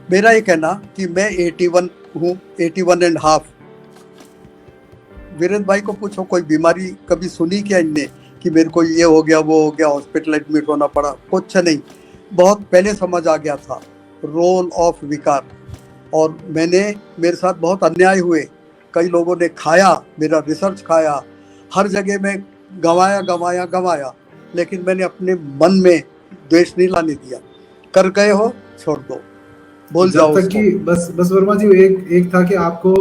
मेरा ये कहना कि मैं 81 हूँ, 81.5। वीरेंद्र भाई को पूछो कोई बीमारी कभी सुनी क्या इनने कि मेरे को ये हो गया वो हो गया, हॉस्पिटल एडमिट होना पड़ा? कुछ नहीं, बहुत पहले समझ आ गया था रोल ऑफ विकार। और मेरे साथ बहुत अन्याय हुए, कई लोगों ने खाया, मेरा रिसर्च खाया, हर जगह में गंवाया गंवाया गंवाया, लेकिन मैंने अपने मन में द्वेष नहीं लाने दिया। कर गए हो, छोड़ दो, भूल जब जाओ तक उसको। कि बस वर्मा जी, एक था कि आपको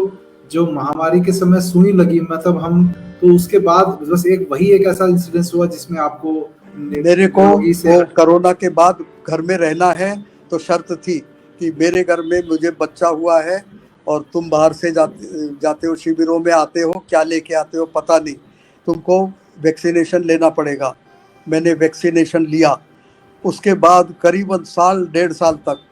जो महामारी के समय सुई लगी, मतलब हम तो उसके बाद बस वही एक ऐसा इंसिडेंस हुआ जिसमें आपको मेरे को निरोगी से वो कोरोना के बाद घर में रहना है, तो शर्त थी कि मेरे घर में मुझे बच्चा हुआ है और तुम बाहर से जाते हो, शिविरों में आते हो, क्या लेके आते हो पता नहीं, तुमको वैक्सीनेशन लेना पड़ेगा। मैंने वैक्सीनेशन लिया। उसके बाद करीबन साल 1.5 साल तक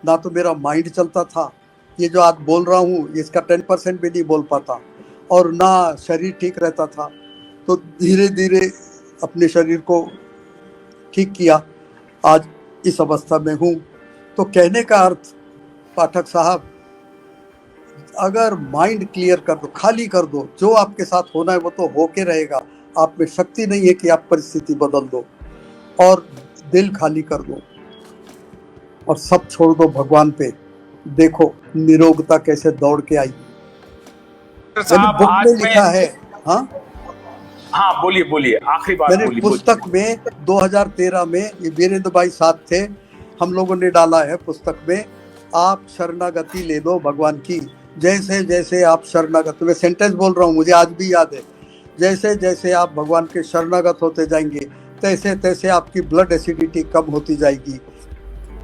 ना तो मेरा माइंड चलता था, ये जो आज बोल रहा हूँ इसका 10% भी नहीं बोल पाता, और ना शरीर ठीक रहता था। तो धीरे धीरे अपने शरीर को ठीक किया, आज इस अवस्था में हूँ। तो कहने का अर्थ पाठक साहब, अगर माइंड क्लियर कर दो, खाली कर दो, जो आपके साथ होना है वो तो होके रहेगा। आप में शक्ति नहीं है कि आप परिस्थिति बदल दो, और दिल खाली कर दो और सब छोड़ दो भगवान पे। देखो निरोगता कैसे दौड़ के आई। मैंने बुक में लिखा है। हाँ हाँ, बोलिए बोलिए, आखिरी बात मैंने बोलिए। पुस्तक में 2013 में, ये वीरेंद्र भाई साथ थे, हम लोगों ने डाला है पुस्तक में, आप शरणागति ले लो भगवान की। जैसे जैसे आप शरणागत, मैं सेंटेंस बोल रहा हूँ, मुझे आज भी याद है, जैसे जैसे आप भगवान के शरणागत होते जाएंगे तैसे तैसे आपकी ब्लड एसिडिटी कम होती जाएगी।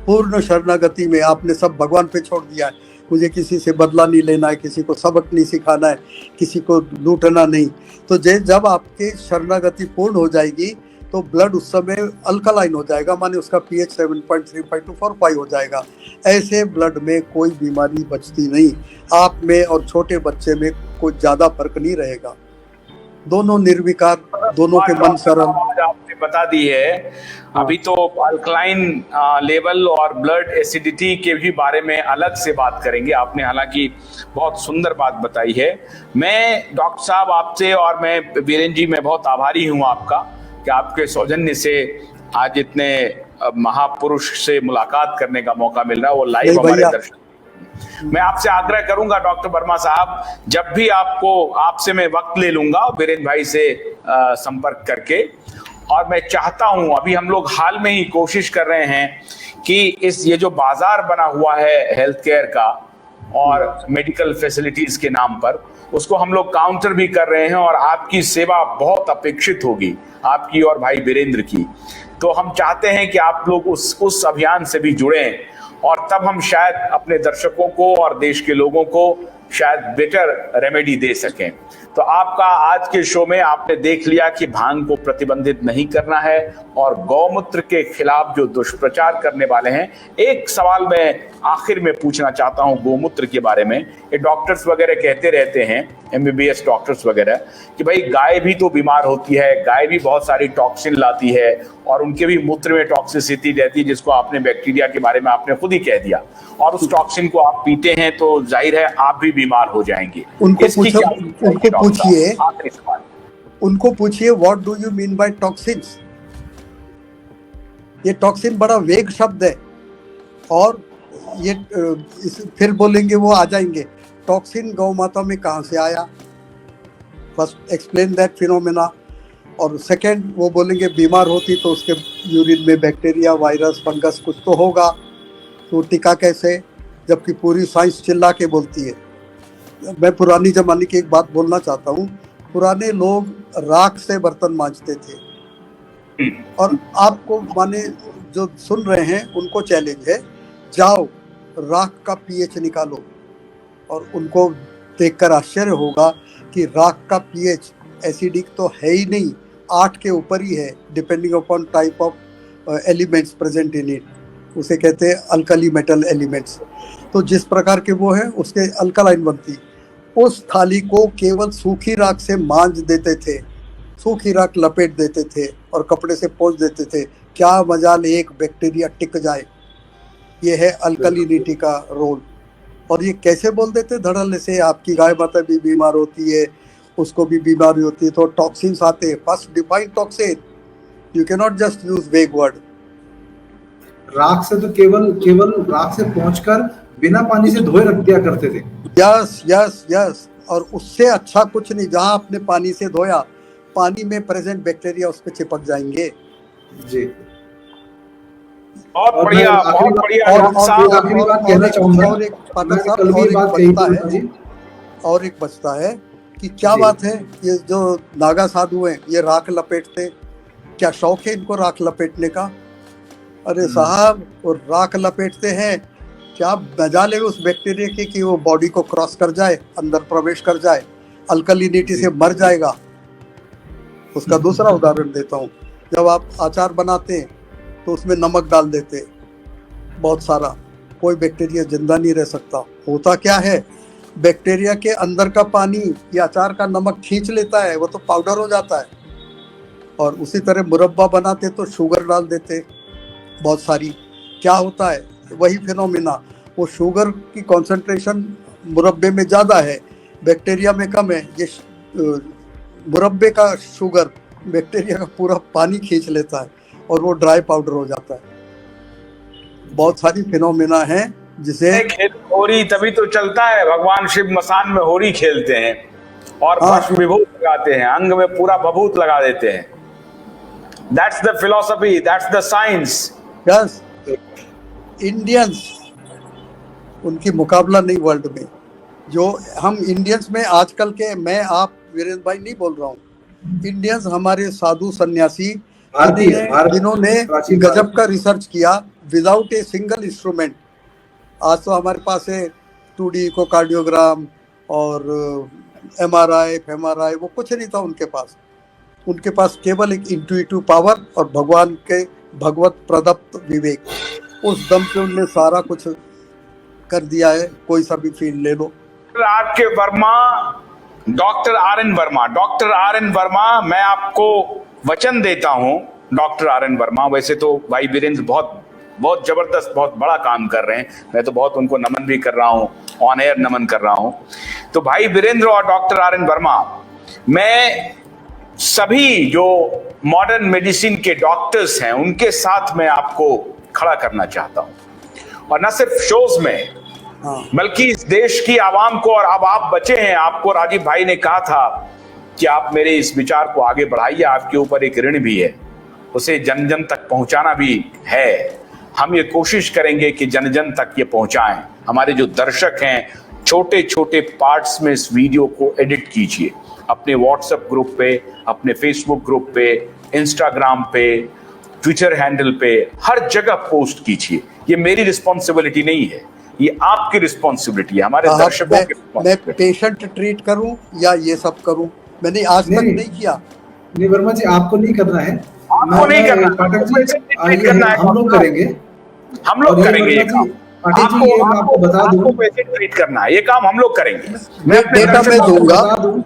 पूर्ण शरणागति में आपने सब भगवान पे छोड़ दिया है। मुझे किसी से बदला नहीं लेना है, किसी को सबक नहीं सिखाना है, किसी को लूटना नहीं। तो जब आपकी शरणागति पूर्ण हो जाएगी तो ब्लड उस समय अल्कलाइन हो जाएगा, माने उसका पीएच 7.35 to 4.5 हो जाएगा। ऐसे ब्लड में कोई बीमारी बचती नहीं, आप में और छोटे बच्चे में कोई ज़्यादा फर्क नहीं रहेगा। दोनों निर्विकार, दोनों के मन सरल। आपने बता दी है। अभी तो अल्कलाइन लेवल और ब्लड एसिडिटी के भी बारे में अलग से बात करेंगे। आपने हालांकि बहुत सुंदर बात बताई है। मैं डॉक्टर साहब आपसे, और मैं वीरेंद्र जी, मैं बहुत आभारी हूं आपका कि आपके सौजन्य से आज इतने महापुरुष से मुलाकात करने का मौका मिल रहा है, वो लाइव हमारे दर्शक। मैं आपसे आग्रह करूंगा डॉक्टर वर्मा साहब, जब भी आपसे मैं वक्त ले लूंगा वीरेंद्र भाई से संपर्क करके, और मैं चाहता हूं, अभी हम लोग हाल में ही कोशिश कर रहे हैं कि ये जो बाजार बना हुआ है हेल्थ केयर का और मेडिकल फैसिलिटीज के नाम पर, उसको हम लोग काउंटर भी कर रहे हैं, और आपकी सेवा बहुत अपेक्षित होगी, आपकी और भाई वीरेंद्र की। तो हम चाहते हैं कि आप लोग उस अभियान से भी जुड़ें, और तब हम शायद अपने दर्शकों को और देश के लोगों को शायद बेटर रेमेडी दे सकें। तो आपका आज के शो में आपने देख लिया कि भांग को प्रतिबंधित नहीं करना है, और गौमूत्र के खिलाफ जो दुष्प्रचार करने वाले हैं। एक सवाल मैं आखिर में पूछना चाहता हूं गौमूत्र के बारे में। ये डॉक्टर्स वगैरह कहते रहते हैं, एमबीबीएस डॉक्टर्स वगैरह, कि भाई गाय भी तो बीमार होती है, गाय भी बहुत सारी टॉक्सिन लाती है, और उनके भी मूत्र में टॉक्सिसिटी रहती है, जिसको आपने बैक्टीरिया के बारे में आपने खुद ही कह दिया, और उस टॉक्सिन को आप पीते हैं तो जाहिर है आप भी बीमार हो जाएंगे। उनको पूछिए what do you mean by toxins. ये टॉक्सिन बड़ा वेग शब्द है, और ये फिर बोलेंगे वो आ जाएंगे। टॉक्सिन गौ माता में कहाँ से आया, फर्स्ट एक्सप्लेन दैट फिनोमेना। और सेकंड वो बोलेंगे बीमार होती तो उसके यूरिन में बैक्टीरिया, वायरस, फंगस कुछ तो होगा, तो टिका कैसे, जबकि पूरी साइंस चिल्ला के बोलती है। मैं पुरानी जमाने की एक बात बोलना चाहता हूँ। पुराने लोग राख से बर्तन मांजते थे, और आपको माने जो सुन रहे हैं उनको चैलेंज है, जाओ राख का पीएच निकालो, और उनको देखकर आश्चर्य होगा कि राख का पीएच एसिडिक तो है ही नहीं, 8 के ऊपर ही है, depending upon type of elements present in it. उसे कहते हैं अल्कली मेटल एलिमेंट्स। तो जिस प्रकार के वो है उसके अल्कलाइन बनती। उस थाली को केवल सूखी राख से मांज देते थे, सूखी राख लपेट देते थे और कपड़े से पोंछ देते थे। क्या मजाल एक बैक्टीरिया टिक जाए। ये है अल्कलिनिटी का रोल। और ये कैसे बोल देते धड़ल्ले से, आपकी गाय माता भी बीमार होती है, उसको भी बीमारी होती है, तो टॉक्सिन्स आते हैं। First define toxin, you can not just use वेग वर्ड। राख से तो केवल राख से पहुंचकर बिना पानी से धोए रख दिया करते थे। यस यस यस, और उससे अच्छा कुछ नहीं। जहां आपने पानी से धोया, पानी में प्रेजेंट बैक्टीरिया उस पर चिपक जाएंगे। जी, बहुत और बढ़िया, मैं आखिरी बहुत बढ़िया और डॉक्टर साहब। आखिरी बात कहना चाहूंगा, और एक पाठक साहब, कल भी और एक बात कही बचता थी है, जी। और एक बचता है कि क्या जी। बात है, ये जो नागा साधु हैं ये राख लपेटते, क्या शौक है इनको राख लपेटने का? अरे साहब, वो राख लपेटते हैं, क्या मजाल है उस बैक्टीरिया की कि वो बॉडी को क्रॉस कर जाए, अंदर प्रवेश कर जाए, अल्कलिनिटी से मर जाएगा। उसका दूसरा उदाहरण देता हूँ। जब आप अचार बनाते हैं तो उसमें नमक डाल देते हैं बहुत सारा, कोई बैक्टीरिया जिंदा नहीं रह सकता। होता क्या है, बैक्टीरिया के अंदर का पानी या अचार का नमक खींच लेता है, वो तो पाउडर हो जाता है। और उसी तरह मुरब्बा बनाते तो शुगर डाल देते बहुत सारी, क्या होता है वही फिनोमिना, वो शुगर की कंसंट्रेशन मुरब्बे में ज़्यादा है, बैक्टीरिया में कम है। ये मुरब्बे का शुगर बैक्टीरिया का पूरा पानी खींच लेता है और वो ड्राई पाउडर हो जाता है। बहुत सारी फिनोमिना हैं जिसे होरी तभी तो चलता है, भगवान शिव मसान में होरी खेलते हैं और हाँ। भस्म विभूत लगाते हैं, अंग में पूरा भभूत लगा देते हैं। That's the philosophy, that's the science. Yes, Indians उनकी मुकाबला नहीं वर्ल्ड में। जो हम इंडियंस में आजकल के, मैं आप वीरेंद्र भाई नहीं बोल रहा हूँ, इंडियंस हमारे साधु सन्यासी जिन्होंने गजब का रिसर्च किया विदाउट ए सिंगल इंस्ट्रूमेंट। आज तो हमारे पास है 2D इकोकार्डियोग्राम और MRI FMRI, वो कुछ नहीं था उनके पास। उनके पास केवल एक इंट्यूटिव पावर और भगवान के भगवत प्रदत्त विवेक, उस दम पे उनने सारा कुछ कर दिया है। कोई सा भी फील्ड ले लो। आपके वर्मा, डॉक्टर RN वर्मा, मैं आपको वचन देता हूं, डॉक्टर RN वर्मा, वैसे तो भाई वीरेंद्र बहुत जबरदस्त, बहुत बड़ा काम कर रहे हैं, मैं तो बहुत उनको नमन भी कर रहा हूं, ऑन एयर नमन कर रहा हूं। तो भाई वीरेंद्र और डॉक्टर RN वर्मा, मैं सभी जो मॉडर्न मेडिसिन के डॉक्टर्स हैं उनके साथ मैं आपको खड़ा करना चाहता हूं, और न सिर्फ शोज में बल्कि इस देश की आवाम को। और अब आप बचे हैं, आपको राजीव भाई ने कहा था कि आप मेरे इस विचार को आगे बढ़ाइए, आपके ऊपर एक ऋण भी है, उसे जन जन तक पहुंचाना भी है। हम ये कोशिश करेंगे कि जन जन तक ये पहुंचाएं। हमारे जो दर्शक हैं, छोटे छोटे पार्ट्स में इस वीडियो को एडिट कीजिए, अपने व्हाट्सएप ग्रुप पे, अपने फेसबुक ग्रुप पे, इंस्टाग्राम पे, ट्विटर हैंडल पे, हर जगह पोस्ट कीजिए। ये मेरी रिस्पॉन्सिबिलिटी नहीं है, ये आपकी रिस्पॉन्सिबिलिटी है, हमारे दर्शकों की। मैं पेशेंट ट्रीट करूं या ये सब करूं, मैंने आज तक नहीं किया। नहीं वर्मा जी, आपको नहीं करना है, आपको नहीं करना, पाठक जी हम लोग करेंगे, हम लोग करेंगे ये काम। पाठक जी, ये मैं आपको बता दूं, आपको पैसे ट्रीट करना है, ये काम हम लोग करेंगे। मैं डेटा में दूंगा,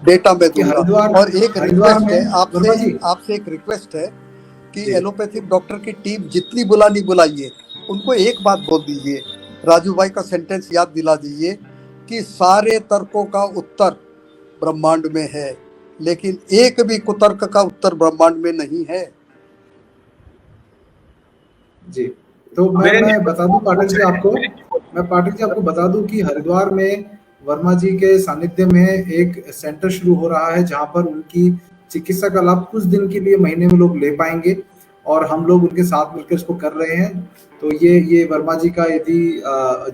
डेटा में दूंगा। हरिद्वार- और एक हरिद्वार रिक्वेस्ट है में- आपसे एक रिक्वेस्ट है कि एलोपैथिक डॉक्टर की टीम जितनी बुलाइए, उनको एक बात बोल दीजिए, राजू भाई का सेंटेंस याद दिला दीजिए कि सारे तर्कों का उत्तर ब्रह्मांड में है, लेकिन एक भी कुतर्क का उत्तर ब्रह्मांड में नहीं है। जी, तो मैं बता दूं पाठक जी आपको बता दूं कि हरिद्वार में वर्मा जी के सानिध्य में एक सेंटर शुरू हो रहा है, जहां पर उनकी चिकित्सा का लाभ कुछ दिन के लिए महीने में लोग ले पाएंगे, और हम लोग उनके साथ मिलकर इसको कर रहे हैं। तो ये वर्मा जी का यदि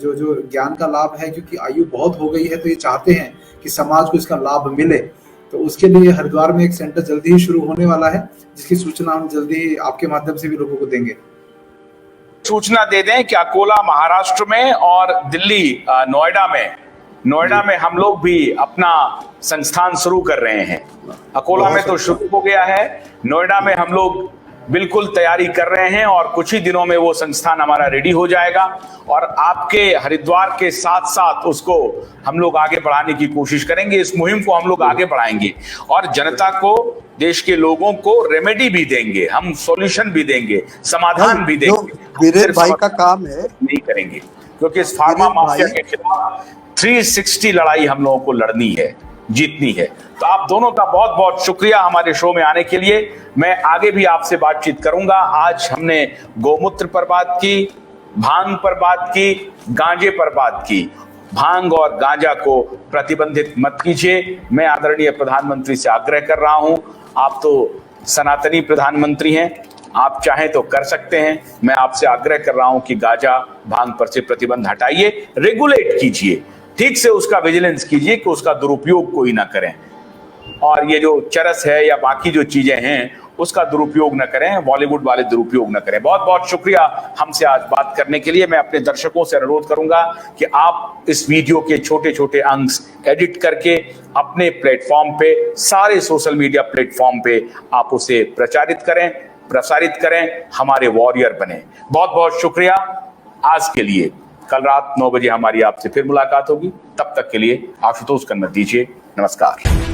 जो ज्ञान का लाभ है, क्योंकि आयु बहुत हो गई है, तो ये चाहते हैं कि समाज को इसका लाभ मिले, तो उसके लिए हरिद्वार में एक सेंटर जल्दी ही शुरू होने वाला है, जिसकी सूचना हम जल्दी ही आपके माध्यम से भी लोगों को देंगे। सूचना दे दें कि अकोला महाराष्ट्र में और दिल्ली नोएडा में हम लोग भी अपना संस्थान शुरू कर रहे हैं। अकोला में तो शुरू हो गया है, नोएडा में हम लोग बिल्कुल तैयारी कर रहे हैं, और कुछ ही दिनों में वो संस्थान हमारा रेडी हो जाएगा, और आपके हरिद्वार के साथ साथ उसको हम लोग आगे बढ़ाने की कोशिश करेंगे। इस मुहिम को हम लोग आगे बढ़ाएंगे और जनता को, देश के लोगों को रेमेडी भी देंगे, हम सॉल्यूशन भी देंगे, समाधान भी देंगे। वीरेंद्र सिर्फ भाई का काम है, नहीं करेंगे, क्योंकि इस फार्मा वीरेंद्र माफिया भाई- के खिलाफ 360 लड़ाई हम लोगों को लड़नी है, जीतनी है। तो आप दोनों का बहुत बहुत शुक्रिया हमारे शो में आने के लिए। मैं आगे भी आपसे बातचीत करूंगा। आज हमने गौमूत्र पर बात की, भांग पर बात की, गांजे पर बात की। भांग और गांजा को प्रतिबंधित मत कीजिए। मैं आदरणीय प्रधानमंत्री से आग्रह कर रहा हूं, आप तो सनातनी प्रधानमंत्री हैं, आप चाहें तो कर सकते हैं। मैं आपसे आग्रह कर रहा हूं कि गांजा भांग पर से प्रतिबंध हटाइए, रेगुलेट कीजिए, ठीक से उसका विजिलेंस कीजिए कि उसका दुरुपयोग कोई ना करें। और ये जो चरस है या बाकी जो चीजें हैं उसका दुरुपयोग न करें, बॉलीवुड वाले दुरुपयोग न करें। बहुत बहुत शुक्रिया हमसे आज बात करने के लिए। मैं अपने दर्शकों से अनुरोध करूंगा कि आप इस वीडियो के छोटे छोटे अंश एडिट करके अपने प्लेटफॉर्म पे, सारे सोशल मीडिया प्लेटफॉर्म पे आप उसे प्रसारित करें, हमारे वॉरियर बने। बहुत बहुत शुक्रिया आज के लिए। कल रात 9 बजे हमारी आपसे फिर मुलाकात होगी। तब तक के लिए आशुतोष कन्नर दीजिए। नमस्कार।